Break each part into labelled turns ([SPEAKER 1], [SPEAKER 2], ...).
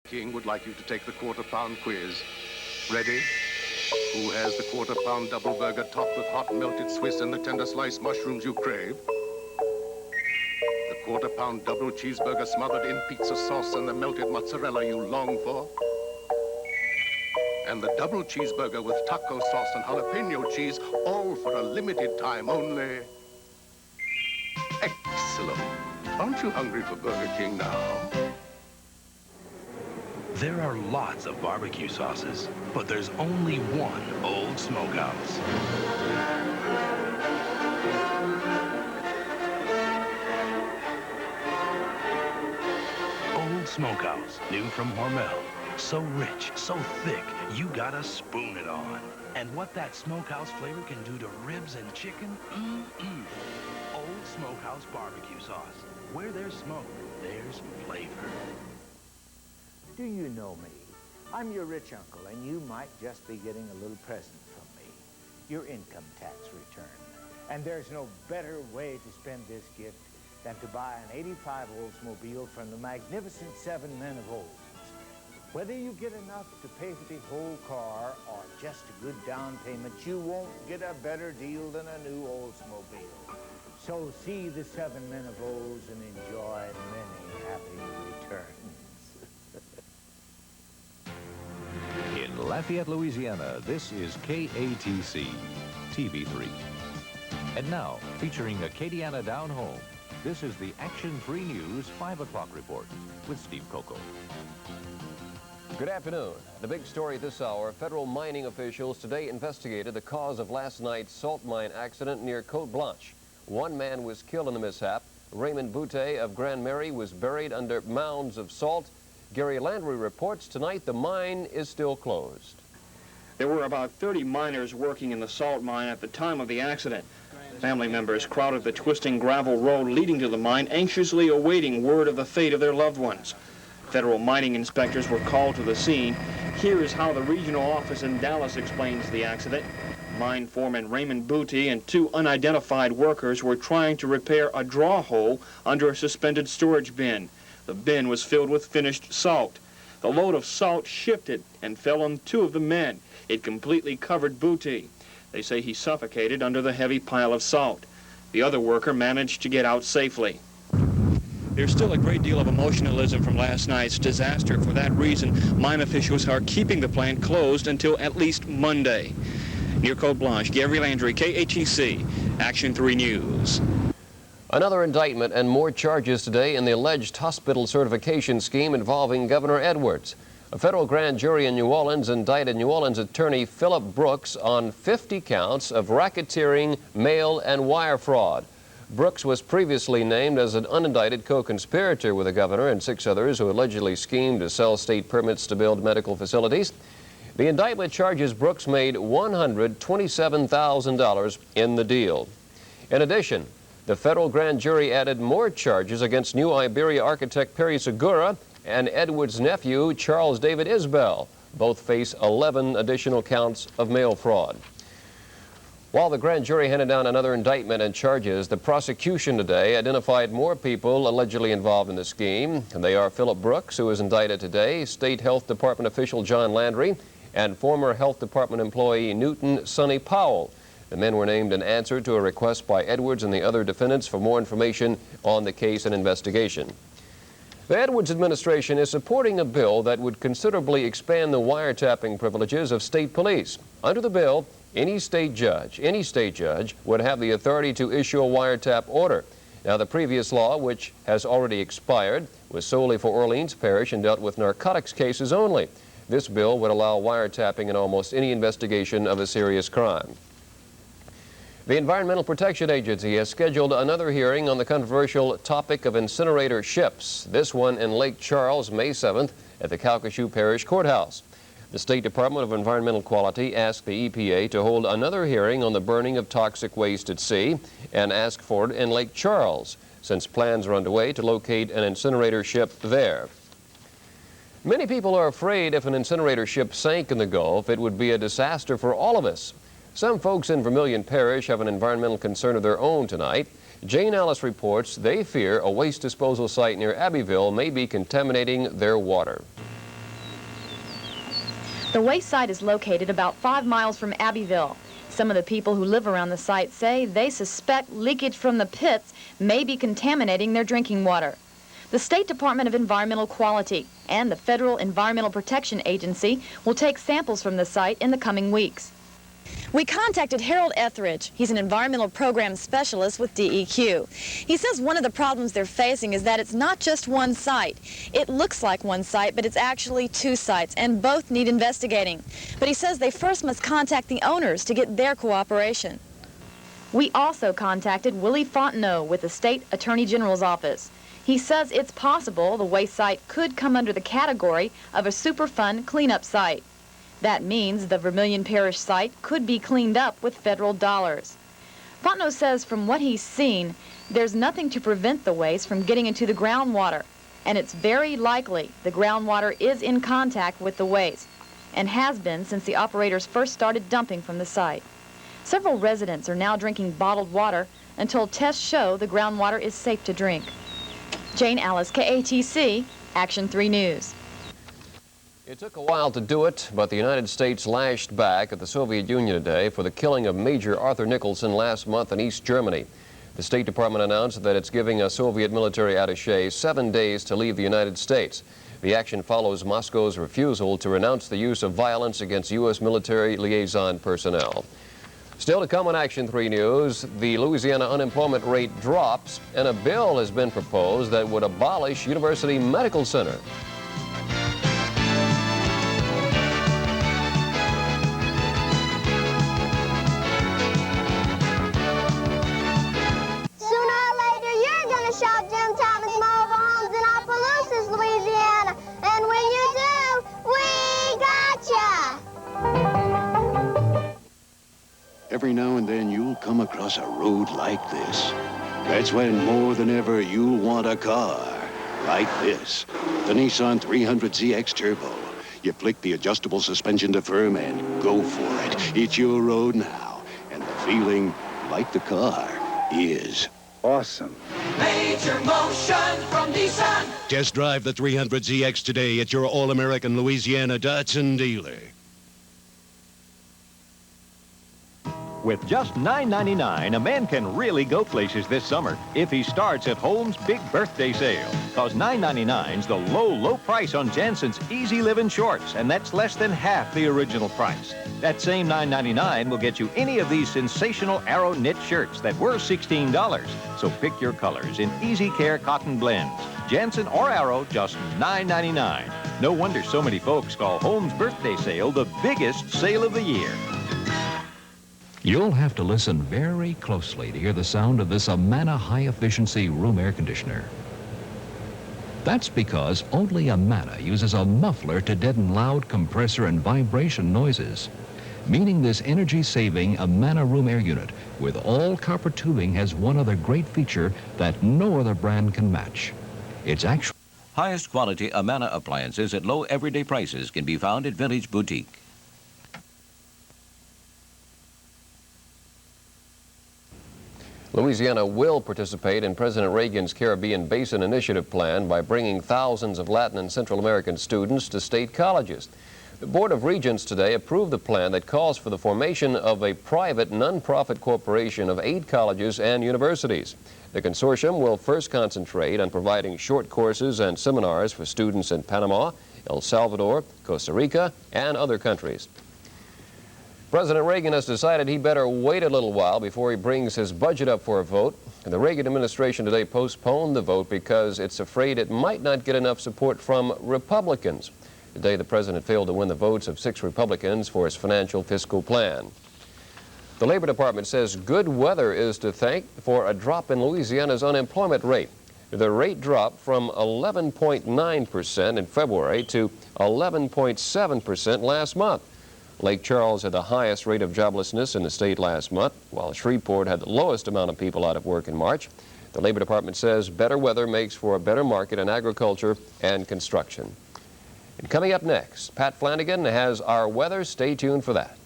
[SPEAKER 1] King would like you to take the quarter-pound quiz. Ready? Who has the quarter-pound double burger topped with hot melted Swiss and the tender sliced mushrooms you crave? The quarter-pound double cheeseburger smothered in pizza sauce and the melted mozzarella you long for? And the double cheeseburger with taco sauce and jalapeno cheese, all for a limited time only. Excellent. Aren't you hungry for Burger King now?
[SPEAKER 2] There are lots of barbecue sauces, but there's only one Old Smokehouse. Old Smokehouse, new from Hormel. So rich, so thick, you gotta spoon it on. And what that smokehouse flavor can do to ribs and chicken, Old Smokehouse barbecue sauce. Where there's smoke, there's flavor.
[SPEAKER 3] Do you know me? I'm your rich uncle, and you might just be getting a little present from me. Your income tax return. And there's no better way to spend this gift than to buy an 85 Oldsmobile from the magnificent 7 Men of Olds. Whether you get enough to pay for the whole car or just a good down payment, you won't get a better deal than a new Oldsmobile. So see the 7 Men of Olds and enjoy many happy returns.
[SPEAKER 4] In Lafayette, Louisiana, this is KATC, TV3. And now, featuring Acadiana Down Home, this is the Action 3 News 5 o'clock report with Steve Coco.
[SPEAKER 5] Good afternoon. The big story this hour, federal mining officials today investigated the cause of last night's salt mine accident near Côte Blanche. One man was killed in the mishap. Raymond Boutte of Grand Mary was buried under mounds of salt. Gary Landry reports tonight the mine is still closed.
[SPEAKER 6] There were about 30 miners working in the salt mine at the time of the accident. Family members crowded the twisting gravel road leading to the mine, anxiously awaiting word of the fate of their loved ones. Federal mining inspectors were called to the scene. Here is how the regional office in Dallas explains the accident. Mine foreman Raymond Boutte and 2 unidentified workers were trying to repair a draw hole under a suspended storage bin. The bin was filled with finished salt. The load of salt shifted and fell on 2 of the men. It completely covered Boutte. They say he suffocated under the heavy pile of salt. The other worker managed to get out safely. There's still a great deal of emotionalism from last night's disaster. For that reason, mine officials are keeping the plant closed until at least Monday. Near Côte Blanche, Gary Landry, KATC, Action 3 News.
[SPEAKER 5] Another indictment and more charges today in the alleged hospital certification scheme involving Governor Edwards. A federal grand jury in New Orleans indicted New Orleans attorney Philip Brooks on 50 counts of racketeering, mail, and wire fraud. Brooks was previously named as an unindicted co-conspirator with the governor and 6 others who allegedly schemed to sell state permits to build medical facilities. The indictment charges Brooks made $127,000 in the deal. In addition, the federal grand jury added more charges against New Iberia architect Perry Segura and Edwards' nephew, Charles David Isbell. Both face 11 additional counts of mail fraud. While the grand jury handed down another indictment and charges, the prosecution today identified more people allegedly involved in the scheme. And they are Philip Brooks, who was indicted today, State Health Department official John Landry, and former Health Department employee Newton Sonny Powell. The men were named in answer to a request by Edwards and the other defendants for more information on the case and investigation. The Edwards administration is supporting a bill that would considerably expand the wiretapping privileges of state police. Under the bill, any state judge would have the authority to issue a wiretap order. Now, the previous law, which has already expired, was solely for Orleans Parish and dealt with narcotics cases only. This bill would allow wiretapping in almost any investigation of a serious crime. The Environmental Protection Agency has scheduled another hearing on the controversial topic of incinerator ships, this one in Lake Charles, May 7th at the Calcasieu Parish Courthouse. The State Department of Environmental Quality asked the EPA to hold another hearing on the burning of toxic waste at sea and asked for it in Lake Charles, since plans are underway to locate an incinerator ship there. Many people are afraid if an incinerator ship sank in the Gulf, it would be a disaster for all of us. Some folks in Vermilion Parish have an environmental concern of their own tonight. Jane Ellis reports they fear a waste disposal site near Abbeville may be contaminating their water.
[SPEAKER 7] The waste site is located about 5 miles from Abbeville. Some of the people who live around the site say they suspect leakage from the pits may be contaminating their drinking water. The State Department of Environmental Quality and the Federal Environmental Protection Agency will take samples from the site in the coming weeks. We contacted Harold Etheridge. He's an environmental program specialist with DEQ. He says one of the problems they're facing is that it's not just one site. It looks like one site, but it's actually 2 sites, and both need investigating. But he says they first must contact the owners to get their cooperation. We also contacted Willie Fontenot with the State Attorney General's office. He says it's possible the waste site could come under the category of a Superfund cleanup site. That means the Vermilion Parish site could be cleaned up with federal dollars. Fontenot says from what he's seen, there's nothing to prevent the waste from getting into the groundwater, and it's very likely the groundwater is in contact with the waste, and has been since the operators first started dumping from the site. Several residents are now drinking bottled water until tests show the groundwater is safe to drink. Jane Alice, KATC, Action 3 News.
[SPEAKER 5] It took a while to do it, but the United States lashed back at the Soviet Union today for the killing of Major Arthur Nicholson last month in East Germany. The State Department announced that it's giving a Soviet military attaché 7 days to leave the United States. The action follows Moscow's refusal to renounce the use of violence against U.S. military liaison personnel. Still to come on Action 3 News, the Louisiana unemployment rate drops, and a bill has been proposed that would abolish University Medical Center.
[SPEAKER 8] Shop Jim Thomas Mobile Homes in Opelousas, Louisiana. And when you do, we gotcha!
[SPEAKER 9] Every now and then you'll come across a road like this. That's when more than ever you'll want a car like this. The Nissan 300ZX Turbo. You flick the adjustable suspension to firm and go for it. It's your road now. And the feeling, like the car, is awesome.
[SPEAKER 10] Major motion from Nissan.
[SPEAKER 9] Test drive the 300ZX today at your All-American Louisiana Datsun dealer.
[SPEAKER 11] With just $9.99, a man can really go places this summer if he starts at Home's Big Birthday Sale. Because $9.99's the low, low price on Jansen's Easy Living Shorts, and that's less than half the original price. That same $9.99 will get you any of these sensational Arrow knit shirts that were $16. So pick your colors in Easy Care cotton blends. Jansen or Arrow, just $9.99. No wonder so many folks call Home's Birthday Sale the biggest sale of the year.
[SPEAKER 4] You'll have to listen very closely to hear the sound of this Amana high-efficiency room air conditioner. That's because only Amana uses a muffler to deaden loud compressor and vibration noises, meaning this energy-saving Amana room air unit with all copper tubing has one other great feature that no other brand can match. It's actually
[SPEAKER 12] highest quality Amana appliances at low everyday prices can be found at Village Boutique.
[SPEAKER 5] Louisiana will participate in President Reagan's Caribbean Basin Initiative plan by bringing thousands of Latin and Central American students to state colleges. The Board of Regents today approved the plan that calls for the formation of a private nonprofit corporation of 8 colleges and universities. The consortium will first concentrate on providing short courses and seminars for students in Panama, El Salvador, Costa Rica, and other countries. President Reagan has decided he better wait a little while before he brings his budget up for a vote. The Reagan administration today postponed the vote because it's afraid it might not get enough support from Republicans. Today, the president failed to win the votes of 6 Republicans for his financial fiscal plan. The Labor Department says good weather is to thank for a drop in Louisiana's unemployment rate. The rate dropped from 11.9% in February to 11.7% last month. Lake Charles had the highest rate of joblessness in the state last month, while Shreveport had the lowest amount of people out of work in March. The Labor Department says better weather makes for a better market in agriculture and construction. And coming up next, Pat Flanagan has our weather. Stay tuned for that.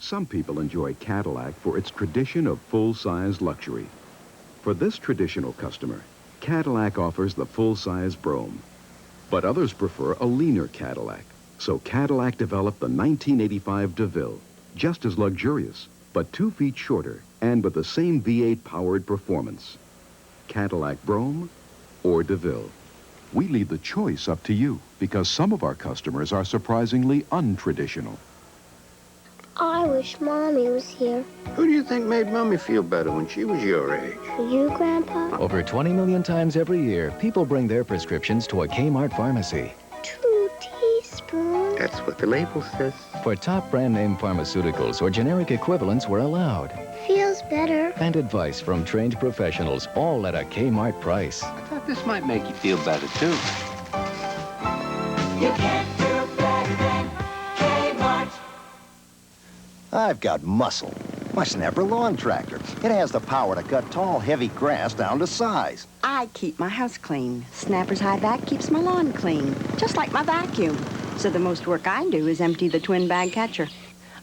[SPEAKER 13] Some people enjoy Cadillac for its tradition of full-size luxury. For this traditional customer, Cadillac offers the full-size Brougham. But others prefer a leaner Cadillac. So Cadillac developed the 1985 DeVille, just as luxurious, but 2 feet shorter and with the same V8 powered performance. Cadillac Brougham or DeVille. We leave the choice up to you because some of our customers are surprisingly untraditional.
[SPEAKER 8] I wish Mommy was here.
[SPEAKER 14] Who do you think made Mommy feel better when she was your age?
[SPEAKER 8] You, Grandpa?
[SPEAKER 15] Over 20 million times every year, people bring their prescriptions to a Kmart pharmacy.
[SPEAKER 8] 2 teaspoons.
[SPEAKER 14] That's what the label says.
[SPEAKER 15] For top brand name pharmaceuticals or generic equivalents were allowed.
[SPEAKER 8] Feels better.
[SPEAKER 15] And advice from trained professionals, all at a Kmart price.
[SPEAKER 14] I thought this might make you feel better, too.
[SPEAKER 10] You can't do better than Kmart.
[SPEAKER 16] I've got muscle. My Snapper lawn tractor. It has the power to cut tall, heavy grass down to size.
[SPEAKER 17] I keep my house clean. Snapper's high vac keeps my lawn clean, just like my vacuum. So the most work I do is empty the twin bag catcher.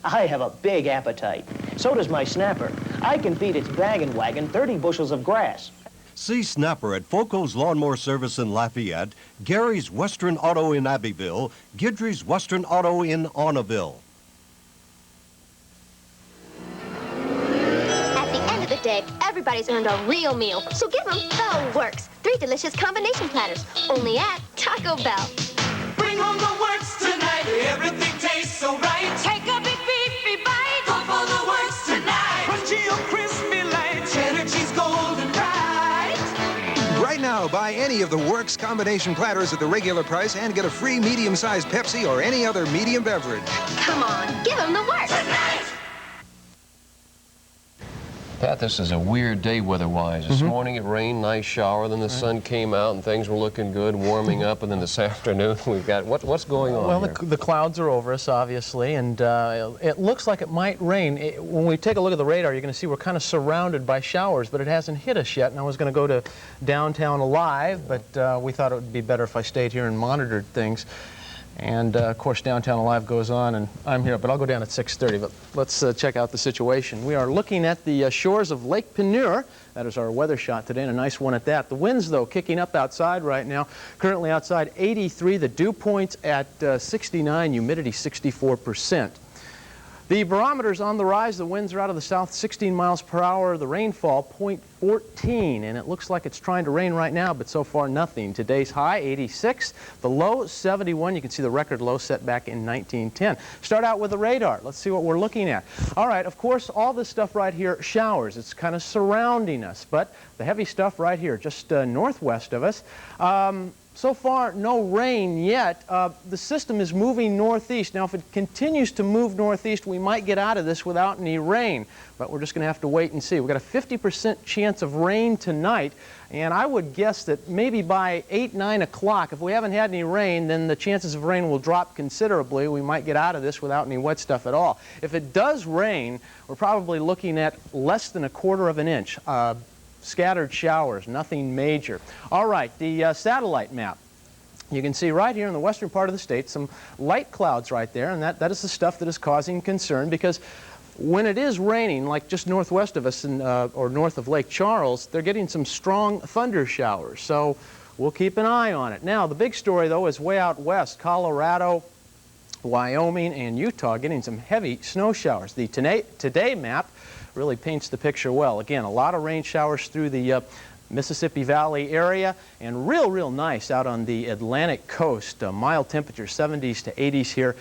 [SPEAKER 18] I have a big appetite. So does my Snapper. I can feed its wagon 30 bushels of grass.
[SPEAKER 19] See Snapper at Foco's Lawnmower Service in Lafayette, Gary's Western Auto in Abbeville, Guidry's Western Auto in Aunaville.
[SPEAKER 8] At the end of the day, everybody's earned a real meal. So give them the works. 3 delicious combination platters. Only at Taco Bell.
[SPEAKER 10] Bring home the works tonight. Everything tastes so right. Take a big beefy bite. Go for the works tonight. Crunchy or crispy light. Cheddar cheese golden bright.
[SPEAKER 20] Right now, buy any of the Works combination platters at the regular price and get a free medium-sized Pepsi or any other medium beverage.
[SPEAKER 8] Come on, give them the works. Tonight.
[SPEAKER 5] Pat, this is a weird day weather-wise. This morning it rained, nice shower, then the sun came out and things were looking good, warming up, and then this afternoon we've got, what's going on
[SPEAKER 21] Well,
[SPEAKER 5] here?
[SPEAKER 21] the clouds are over us, obviously, and it looks like it might rain. When we take a look at the radar, you're going to see we're kind of surrounded by showers, but it hasn't hit us yet, and I was going to go to Downtown Alive, but we thought it would be better if I stayed here and monitored things. And, of course, Downtown Alive goes on, and I'm here, but I'll go down at 6:30. But let's check out the situation. We are looking at the shores of Lake Penier. That is our weather shot today, and a nice one at that. The winds, though, kicking up outside right now. Currently outside 83. The dew point's at 69, humidity 64%. The barometer's on the rise. The winds are out of the south, 16 miles per hour. The rainfall, 0.14, and it looks like it's trying to rain right now, but so far nothing. Today's high, 86. The low, 71. You can see the record low set back in 1910. Start out with the radar. Let's see what we're looking at. All right, of course, all this stuff right here, showers. It's kind of surrounding us, but the heavy stuff right here, just northwest of us. So far, no rain yet. The system is moving northeast. Now, if it continues to move northeast, we might get out of this without any rain, but we're just going to have to wait and see. We've got a 50% chance of rain tonight, and I would guess that maybe by 8, 9 o'clock, if we haven't had any rain, then the chances of rain will drop considerably. We might get out of this without any wet stuff at all. If it does rain, we're probably looking at less than 1/4 of an inch. Scattered showers, nothing major. All right, the satellite map. You can see right here in the western part of the state some light clouds right there, and that is the stuff that is causing concern, because when it is raining, like just northwest of us or north of Lake Charles, they're getting some strong thunder showers. So we'll keep an eye on it. Now, the big story, though, is way out west, Colorado, Wyoming, and Utah getting some heavy snow showers. The today map really paints the picture well. Again, a lot of rain showers through the Mississippi Valley area, and real nice out on the Atlantic coast. Mild temperatures, 70s to 80s here.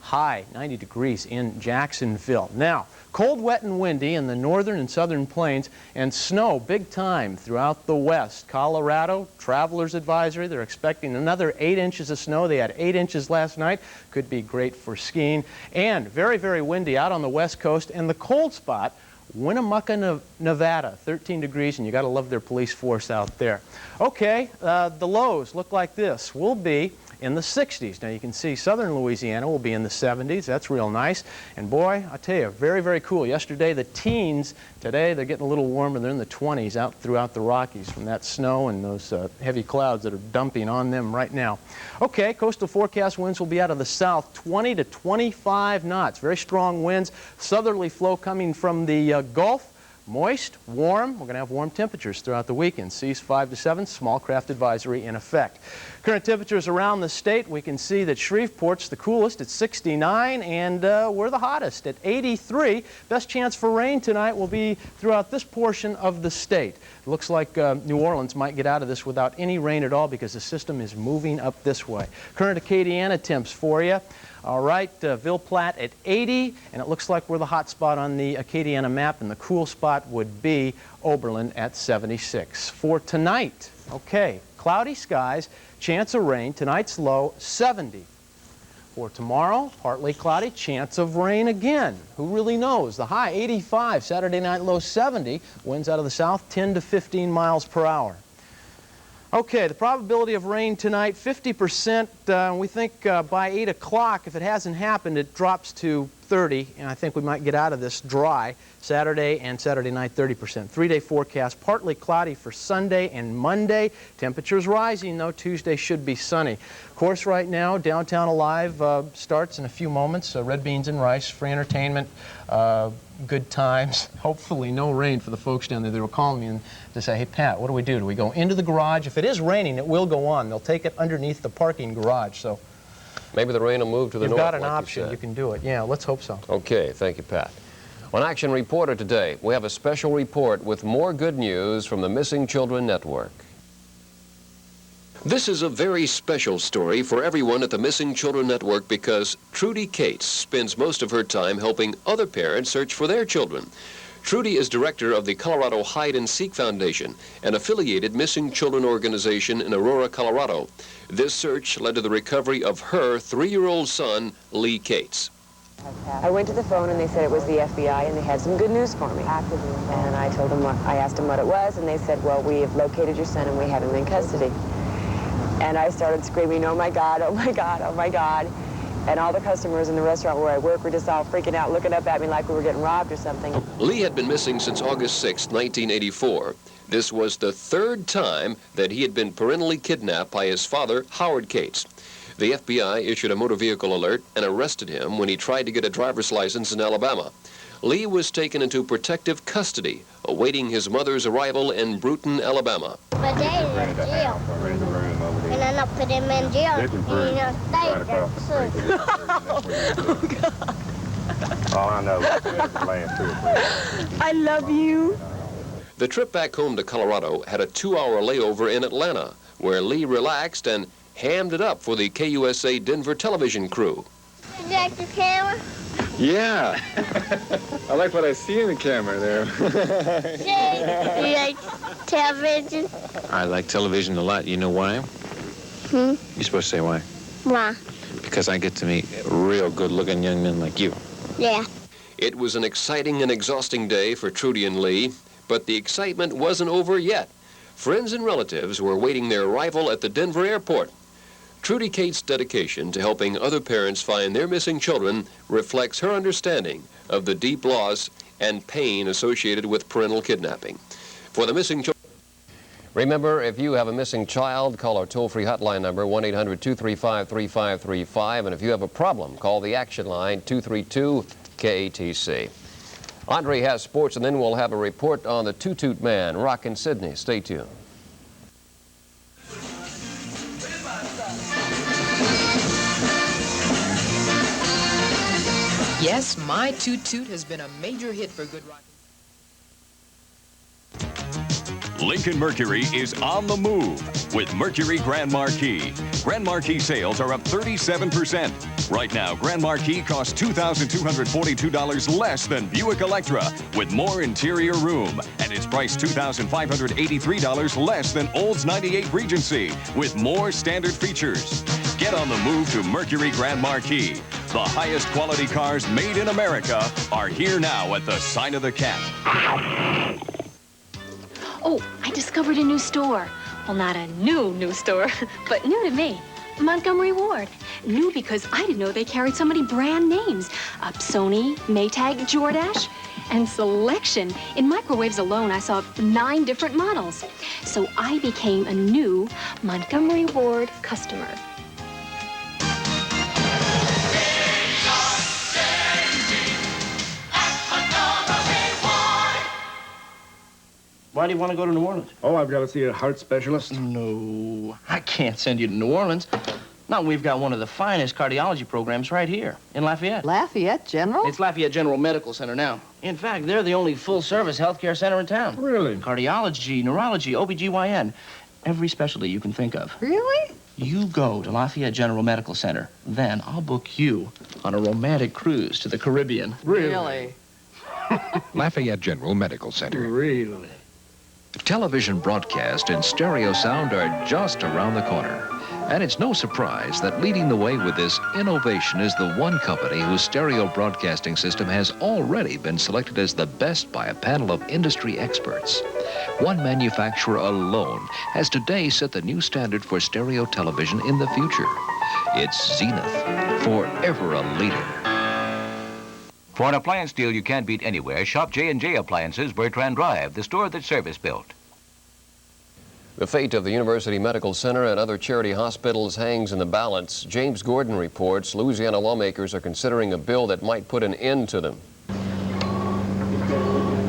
[SPEAKER 21] High, 90 degrees in Jacksonville. Now, cold, wet, and windy in the northern and southern plains, and snow big time throughout the west. Colorado, traveler's advisory. They're expecting another 8 inches of snow. They had 8 inches last night. Could be great for skiing. And very windy out on the west coast. And the cold spot, Winnemucca, Nevada, 13 degrees, and you got to love their police force out there. Okay, the lows look like this. We'll be in the 60s. Now you can see southern Louisiana will be in the 70s. That's real nice. And boy, I tell you, very, very cool. Yesterday the teens, today they're getting a little warmer. They're in the 20s out throughout the Rockies from that snow and those heavy clouds that are dumping on them right now. Okay, coastal forecast winds will be out of the south, 20 to 25 knots. Very strong winds. Southerly flow coming from the Gulf. Moist, warm. We're going to have warm temperatures throughout the weekend. Seas 5 to 7, small craft advisory in effect. Current temperatures around the state, we can see that Shreveport's the coolest at 69, and we're the hottest at 83. Best chance for rain tonight will be throughout this portion of the state. It looks like New Orleans might get out of this without any rain at all because the system is moving up this way. Current Acadiana temps for you. All right, Ville Platte at 80, and it looks like we're the hot spot on the Acadiana map, and the cool spot would be Oberlin at 76. For tonight, okay, cloudy skies, chance of rain, tonight's low 70. For tomorrow, partly cloudy, chance of rain again. Who really knows? The high 85, Saturday night low 70, winds out of the south 10 to 15 miles per hour. Okay, the probability of rain tonight, 50%. We think by 8 o'clock, if it hasn't happened, it drops to 30, and I think we might get out of this dry. Saturday and Saturday night, 30%. 3-day forecast, partly cloudy for Sunday and Monday. Temperatures rising, though. Tuesday should be sunny. Of course, right now, Downtown Alive starts in a few moments. Red beans and rice, free entertainment, good times. Hopefully no rain for the folks down there. They were calling me and to say, hey, Pat, what do we do? Do we go into the garage? If it is raining, it will go on. They'll take it underneath the parking garage. So
[SPEAKER 5] maybe the rain will move to the north.
[SPEAKER 21] You've got an option. You can do it. Yeah, let's hope so.
[SPEAKER 5] Okay, thank you, Pat. On Action Reporter today, we have a special report with more good news from the Missing Children Network. This is a very special story for everyone at the Missing Children Network because Trudy Cates spends most of her time helping other parents search for their children. Trudy is director of the Colorado Hide and Seek Foundation, an affiliated missing children organization in Aurora, Colorado. This search led to the recovery of her 3-year-old son, Lee Cates.
[SPEAKER 1] I went to the phone and they said it was the FBI and they had some good news for me. And I told them I asked them what it was, and they said, well, we have located your son and we have him in custody. And I started screaming, oh my God, oh my God, oh my God. And all the customers in the restaurant where I work were just all freaking out, looking up at me like we were getting robbed or something.
[SPEAKER 5] Lee had been missing since August 6, 1984. This was the 3rd time that he had been parentally kidnapped by his father, Howard Cates. The FBI issued a motor vehicle alert and arrested him when he tried to get a driver's license in Alabama. Lee was taken into protective custody, awaiting his mother's arrival in Bruton, Alabama.
[SPEAKER 22] My dad's in jail. And then I put him in jail. And stay there too. Oh, God.
[SPEAKER 23] All I know is
[SPEAKER 1] I love you.
[SPEAKER 5] The trip back home to Colorado had a 2-hour layover in Atlanta, where Lee relaxed and hammed it up for the KUSA Denver television crew.
[SPEAKER 22] You like the camera?
[SPEAKER 23] Yeah. I like what I see in the camera there.
[SPEAKER 22] You like television?
[SPEAKER 23] I like television a lot. You know why? You're supposed to say why.
[SPEAKER 22] Why?
[SPEAKER 23] Because I get to meet real good-looking young men like you.
[SPEAKER 22] Yeah.
[SPEAKER 5] It was an exciting and exhausting day for Trudy and Lee, but the excitement wasn't over yet. Friends and relatives were awaiting their arrival at the Denver airport. Trudy Cates' dedication to helping other parents find their missing children reflects her understanding of the deep loss and pain associated with parental kidnapping. For the missing children, remember, if you have a missing child, call our toll-free hotline number, 1-800-235-3535, and if you have a problem, call the action line, 232-KATC. Andre has sports, and then we'll have a report on the Toot-Toot Man, rockin' Sydney. Stay tuned.
[SPEAKER 24] Yes, my Toot-Toot has been a major hit for Good Rock.
[SPEAKER 11] Lincoln Mercury is on the move with Mercury Grand Marquis. Grand Marquis sales are up 37%. Right now, Grand Marquis costs $2,242 less than Buick Electra with more interior room. And it's priced $2,583 less than Olds 98 Regency with more standard features. Get on the move to Mercury Grand Marquis. The highest quality cars made in America are here now at the Sign of the Cat.
[SPEAKER 25] Oh, I discovered a new store. Well, not a new store, but new to me.
[SPEAKER 2] Montgomery Ward. New because I didn't know they carried so many brand names. Sony, Maytag, Jordache, and selection. In microwaves alone, I saw 9 different models. So I became a new Montgomery Ward customer.
[SPEAKER 18] Why do you want to go to New Orleans?
[SPEAKER 3] Oh, I've got to see a heart specialist.
[SPEAKER 18] No, I can't send you to New Orleans. Now, we've got one of the finest cardiology programs right here in Lafayette.
[SPEAKER 6] Lafayette General?
[SPEAKER 18] It's Lafayette General Medical Center now. In fact, they're the only full-service healthcare center in town.
[SPEAKER 3] Really?
[SPEAKER 18] Cardiology, neurology, OBGYN, every specialty you can think of.
[SPEAKER 6] Really?
[SPEAKER 18] You go to Lafayette General Medical Center, then I'll book you on a romantic cruise to the Caribbean.
[SPEAKER 6] Really?
[SPEAKER 7] Lafayette General Medical Center.
[SPEAKER 3] Really?
[SPEAKER 7] Television broadcast and stereo sound are just around the corner. And it's no surprise that leading the way with this innovation is the one company whose stereo broadcasting system has already been selected as the best by a panel of industry experts. One manufacturer alone has today set the new standard for stereo television in the future. It's Zenith, forever a leader.
[SPEAKER 12] For an appliance deal you can't beat anywhere, shop J&J Appliances, Bertrand Drive, the store that's service-built.
[SPEAKER 5] The fate of the University Medical Center and other charity hospitals hangs in the balance. James Gordon reports Louisiana lawmakers are considering a bill that might put an end to them.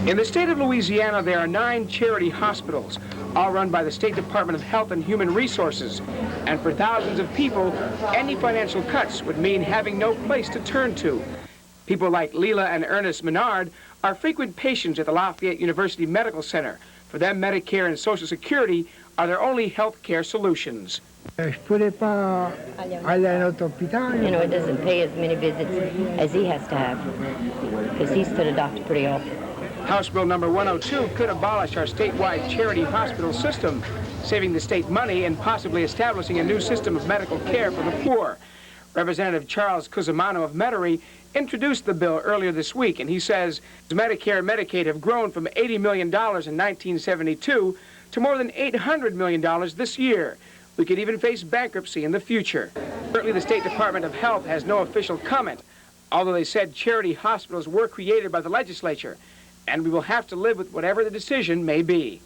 [SPEAKER 25] In the state of Louisiana, there are 9 charity hospitals, all run by the State Department of Health and Human Resources. And for thousands of people, any financial cuts would mean having no place to turn to. People like Leela and Ernest Menard are frequent patients at the Lafayette University Medical Center. For them, Medicare and Social Security are their only health care solutions.
[SPEAKER 26] You know,
[SPEAKER 27] it doesn't pay as many visits as he has to have, because he's to the doctor pretty often.
[SPEAKER 25] House Bill number 102 could abolish our statewide charity hospital system, saving the state money and possibly establishing a new system of medical care for the poor. Representative Charles Cusimano of Metairie introduced the bill earlier this week, and he says Medicare and Medicaid have grown from $80 million in 1972 to more than $800 million this year. We could even face bankruptcy in the future. Currently, the State Department of Health has no official comment, although they said charity hospitals were created by the legislature, and we will have to live with whatever the decision may be.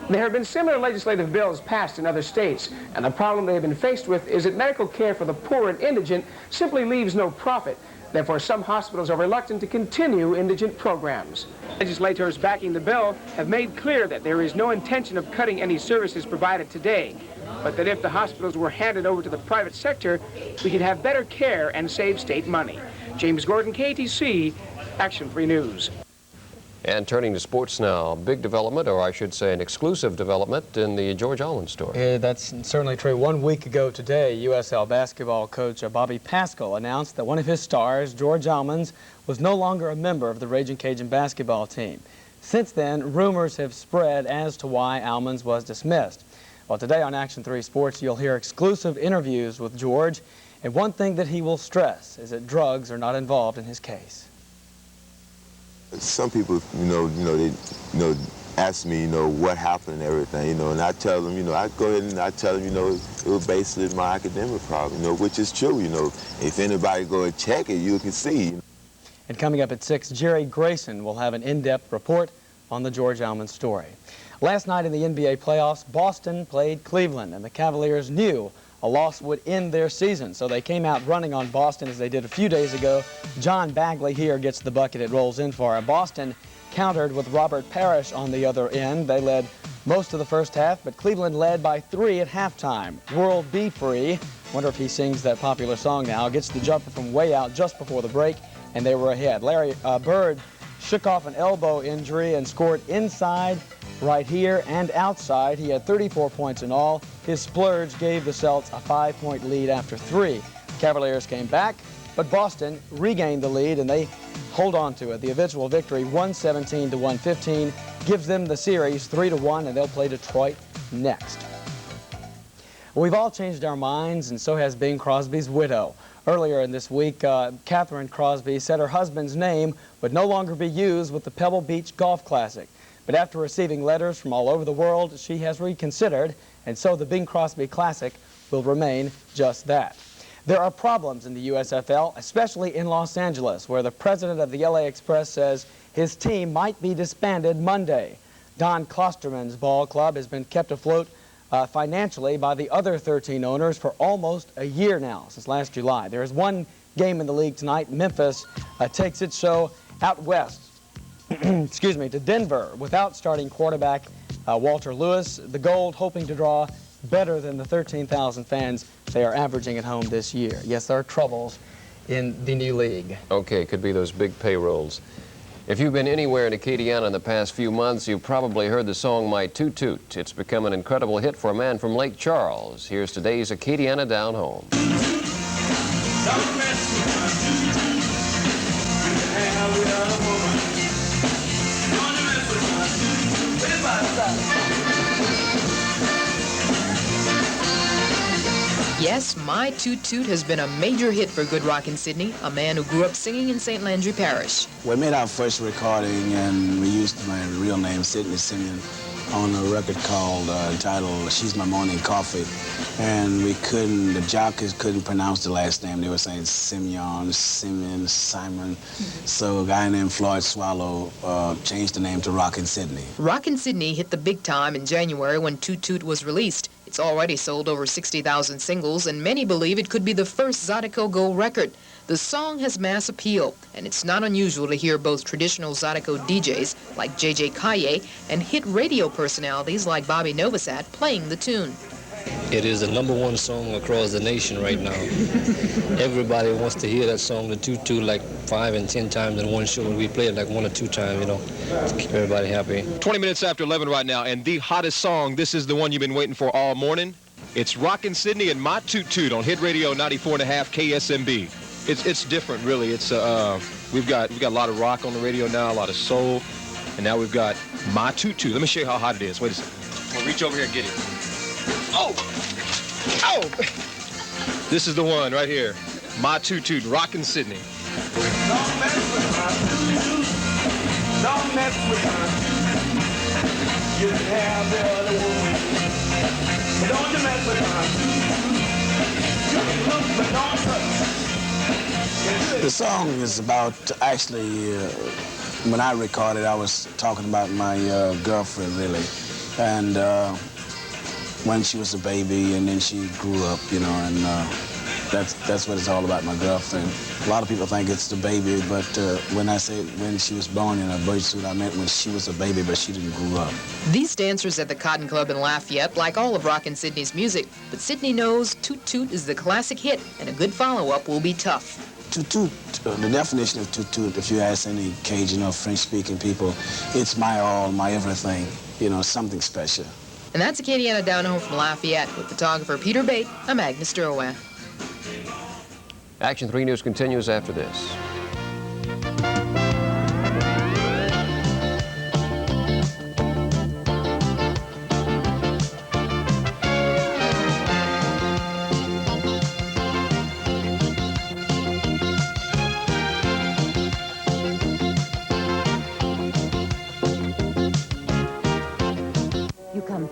[SPEAKER 25] There have been similar legislative bills passed in other states, and the problem they have been faced with is that medical care for the poor and indigent simply leaves no profit. Therefore, some hospitals are reluctant to continue indigent programs. Legislators backing the bill have made clear that there is no intention of cutting any services provided today, but that if the hospitals were handed over to the private sector, we could have better care and save state money. James Gordon, KATC, Action 3 News.
[SPEAKER 5] And turning to sports now, big development, or I should say an exclusive development in the George Allman story.
[SPEAKER 28] Yeah, that's certainly true. 1 week ago today, USL basketball coach Bobby Pascal announced that one of his stars, George Allmans, was no longer a member of the Raging Cajun basketball team. Since then, rumors have spread as to why Allmans was dismissed. Well, today on Action 3 Sports, you'll hear exclusive interviews with George, and one thing that he will stress is that drugs are not involved in his case.
[SPEAKER 29] Some people, they ask me, what happened and everything, and I tell them, I go ahead and I tell them, it was basically my academic problem, which is true, If anybody go and check it, you can see.
[SPEAKER 28] And coming up at 6, Jerry Grayson will have an in-depth report on the George Allman story. Last night in the NBA playoffs, Boston played Cleveland, and the Cavaliers knew a loss would end their season, so they came out running on Boston as they did a few days ago. John Bagley here gets the bucket it rolls in for. Boston countered with Robert Parrish on the other end. They led most of the first half, but Cleveland led by 3 at halftime. World Be Free, wonder if he sings that popular song now, gets the jumper from way out just before the break, and they were ahead. Larry Bird shook off an elbow injury and scored inside, right here, and outside. He had 34 points in all. His splurge gave the Celts a 5-point lead after 3. Cavaliers came back, but Boston regained the lead, and they hold on to it. The eventual victory, 117-115, gives them the series 3-1, and they'll play Detroit next. We've all changed our minds, and so has Bing Crosby's widow. Earlier in this week, Catherine Crosby said her husband's name would no longer be used with the Pebble Beach Golf Classic. But after receiving letters from all over the world, she has reconsidered, and so the Bing Crosby Classic will remain just that. There are problems in the USFL, especially in Los Angeles, where the president of the LA Express says his team might be disbanded Monday. Don Klosterman's ball club has been kept afloat financially by the other 13 owners for almost a year now, since last July. There is one game in the league tonight. Memphis takes its show out west, excuse me, to Denver without starting quarterback Walter Lewis. The Gold hoping to draw better than the 13,000 fans they are averaging at home this year. Yes, there are troubles in the new league.
[SPEAKER 5] Okay, could be those big payrolls. If you've been anywhere in Acadiana in the past few months, you've probably heard the song My Toot Toot. It's become an incredible hit for a man from Lake Charles. Here's today's Acadiana Down Home.
[SPEAKER 24] Yes, My Toot Toot has been a major hit for Good Rockin' Sydney, a man who grew up singing in St. Landry Parish.
[SPEAKER 4] We made our first recording, and we used my real name, Sidney Simeon, on a record called, entitled She's My Morning Coffee. And the jockeys couldn't pronounce the last name. They were saying Simeon, Simon. So a guy named Floyd Swallow changed the name to Rockin' Sydney.
[SPEAKER 24] Rockin' Sydney hit the big time in January when Toot Toot was released. It's already sold over 60,000 singles, and many believe it could be the first Zydeco Gold record. The song has mass appeal, and it's not unusual to hear both traditional Zydeco DJs like J.J. Kaye and hit radio personalities like Bobby Novosad playing the tune.
[SPEAKER 6] It is the #1 song across the nation right now. Everybody wants to hear that song, the Toot Toot, like 5 and 10 times in one show, and we play it like 1 or 2 times, you know, to keep everybody happy.
[SPEAKER 9] 20 minutes after 11 right now, and the hottest song, this is the one you've been waiting for all morning. It's Rockin' Sydney and My Toot Toot on Hit Radio 94.5 KSMB. It's different, really. It's we've got a lot of rock on the radio now, a lot of soul, and now we've got My Toot Toot. Let me show you how hot it is. Wait a second. We'll reach over here and get it. Oh! Oh! This is the one right here. My Toot Toot, Rockin' Sydney.
[SPEAKER 10] Don't mess with my toot-toot. Don't mess with my toot-toot. You can have the other one. But don't you mess with my toot-toot. You can look, but don't touch.
[SPEAKER 4] The song is about, actually, when I recorded, I was talking about my girlfriend, really. And when she was a baby, and then she grew up, you know, and that's what it's all about, my girlfriend. A lot of people think it's the baby, but when I say when she was born in a bird suit, I meant when she was a baby, but she didn't grow up.
[SPEAKER 24] These dancers at the Cotton Club in Lafayette like all of Rockin' Sydney's music, but Sydney knows Toot Toot is the classic hit, and a good follow-up will be tough.
[SPEAKER 4] Toot Toot, the definition of Toot Toot, if you ask any Cajun or French-speaking people, it's my all, my everything, you know, something special.
[SPEAKER 24] And that's Acadiana Down Home from Lafayette with photographer Peter Bate. I'm Agnes Derwin.
[SPEAKER 5] Action 3 News continues after this.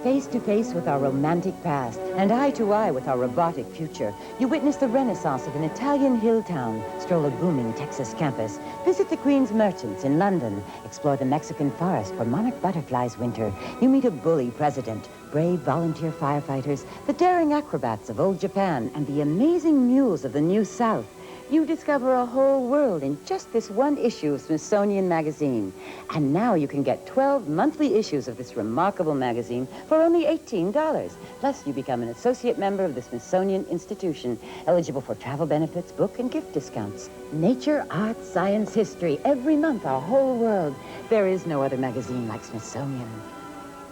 [SPEAKER 13] Face to face with our romantic past and eye to eye with our robotic future. You witness the renaissance of an Italian hill town, stroll a booming Texas campus, visit the Queen's Merchants in London, explore the Mexican forest where monarch butterflies winter. You meet a bully president, brave volunteer firefighters, the daring acrobats of old Japan, and the amazing mules of the New South. You discover a whole world in just this one issue of Smithsonian Magazine. And now you can get 12 monthly issues of this remarkable magazine for only $18. Plus, you become an associate member of the Smithsonian Institution, eligible for travel benefits, book, and gift discounts. Nature, art, science, history, every month, our whole world. There is no other magazine like Smithsonian.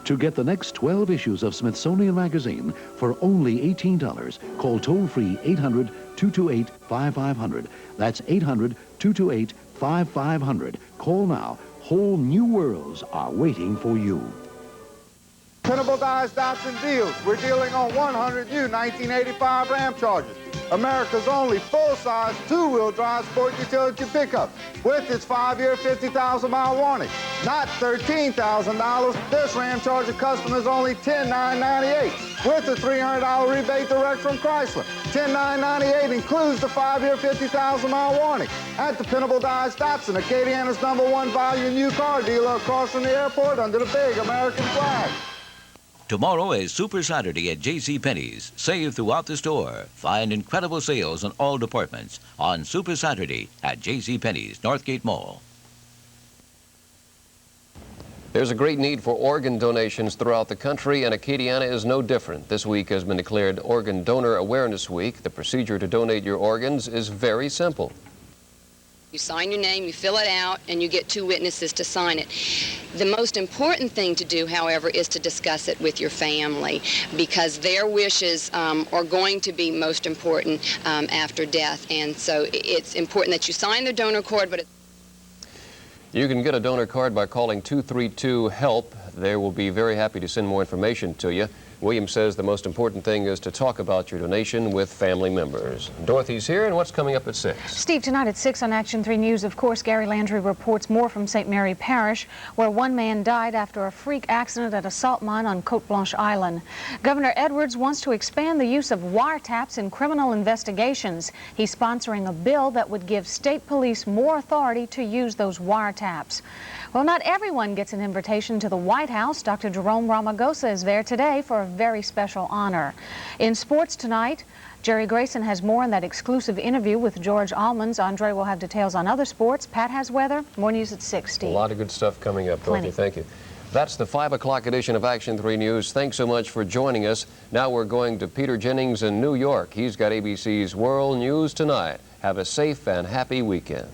[SPEAKER 14] To get the next 12 issues of Smithsonian Magazine for only $18, call toll-free 800-228-5500. That's 800-228-5500. Call now. Whole new worlds are waiting for you.
[SPEAKER 15] Printable dies, dots, and deals. We're dealing on 100 new 1985 Ram Chargers.
[SPEAKER 1] America's only full-size two-wheel drive sport utility pickup with its 5-year, 50,000-mile warranty. Not $13,000. This Ram Charger customer is only $10,998 with a $300 rebate direct from Chrysler. $10,998 includes the 5-year, 50,000-mile warranty. At Dependable Dodge Datsun, Acadiana's #1 value new car dealer across from the airport under the big American flag.
[SPEAKER 12] Tomorrow is Super Saturday at JCPenney's. Save throughout the store. Find incredible sales in all departments on Super Saturday at JCPenney's Northgate Mall.
[SPEAKER 5] There's a great need for organ donations throughout the country, and Acadiana is no different. This week has been declared Organ Donor Awareness Week. The procedure to donate your organs is very simple.
[SPEAKER 8] You sign your name, you fill it out, and you get 2 witnesses to sign it. The most important thing to do, however, is to discuss it with your family, because their wishes are going to be most important after death. And so it's important that you sign the donor card,
[SPEAKER 5] You can get a donor card by calling 232-HELP. They will be very happy to send more information to you. William says the most important thing is to talk about your donation with family members. Dorothy's here, and what's coming up at 6?
[SPEAKER 15] Steve, tonight at 6 on Action 3 News, of course, Gary Landry reports more from St. Mary Parish, where one man died after a freak accident at a salt mine on Cote Blanche Island. Governor Edwards wants to expand the use of wiretaps in criminal investigations. He's sponsoring a bill that would give state police more authority to use those wiretaps. Well, not everyone gets an invitation to the White House. Dr. Jerome Ramagosa is there today for a very special honor. In sports tonight, Jerry Grayson has more in that exclusive interview with George Almonds. Andre will have details on other sports. Pat has weather. More news at 6, Steve.
[SPEAKER 5] A lot of good stuff coming up, Dorothy. Thank you. That's the 5 o'clock edition of Action 3 News. Thanks so much for joining us. Now we're going to Peter Jennings in New York. He's got ABC's World News Tonight. Have a safe and happy weekend.